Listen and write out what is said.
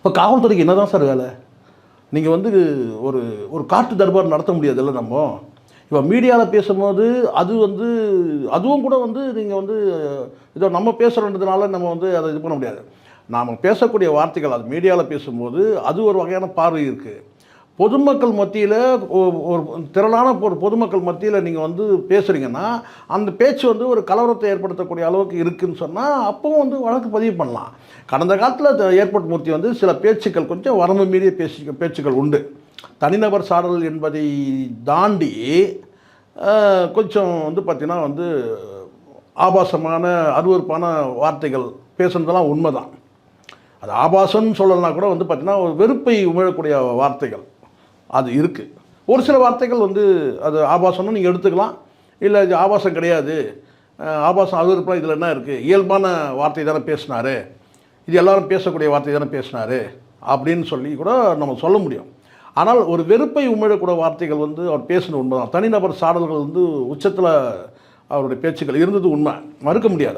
இப்போ காவல்துறைக்கு என்ன தான் சார் வேலை? நீங்கள் வந்து ஒரு ஒரு காட்டு தர்பார் நடத்த முடியாதுல்ல நம்ம. இப்போ மீடியாவில் பேசும்போது அது வந்து அதுவும் கூட வந்து நீங்கள் வந்து இதோ நம்ம பேசுகிறதுனால நம்ம வந்து அதை இது பண்ண முடியாது. நாம் பேசக்கூடிய வார்த்தைகள் அது மீடியாவில் பேசும்போது அது ஒரு வகையான பார்வை இருக்குது. பொதுமக்கள் மத்தியில் ஒரு திரளான ஒரு பொதுமக்கள் மத்தியில் நீங்கள் வந்து பேசுகிறீங்கன்னா அந்த பேச்சு வந்து ஒரு கலவரத்தை ஏற்படுத்தக்கூடிய அளவுக்கு இருக்குதுன்னு சொன்னால் அப்பவும் வந்து வழக்கு பதிவு பண்ணலாம். கடந்த காலத்தில் ஏர்போர்ட் மூர்த்தி வந்து சில பேச்சுக்கள் கொஞ்சம் வரம்பு மீறிய பேச்சுக்கள் உண்டு. தனிநபர் சாடல் என்பதை தாண்டி கொஞ்சம் வந்து பார்த்திங்கன்னா வந்து ஆபாசமான அருவருப்பான வார்த்தைகள் பேசுனதெல்லாம் உண்மை தான். அது ஆபாசம்னு சொல்லலைன்னா கூட வந்து பார்த்திங்கன்னா ஒரு வெறுப்பை உமிழக்கூடிய வார்த்தைகள் அது இருக்குது. ஒரு சில வார்த்தைகள் வந்து அது ஆபாசம்னு நீங்கள் எடுத்துக்கலாம், இல்லை இது ஆபாசம் கிடையாது, ஆபாசம் அருவருப்பாக இதில் என்ன இருக்குது, இயல்பான வார்த்தை தானே பேசினார், இது எல்லோரும் பேசக்கூடிய வார்த்தை தானே பேசினார் அப்படின்னு சொல்லி கூட நம்ம சொல்ல முடியும். ஆனால் ஒரு வெறுப்பை உமிழக்கூடிய வார்த்தைகள் வந்து அவர் பேசின உண்மை தான். தனிநபர் சாடல்கள் வந்து உச்சத்தில் அவருடைய பேச்சுக்கள் இருந்தது உண்மை, மறுக்க முடியாது.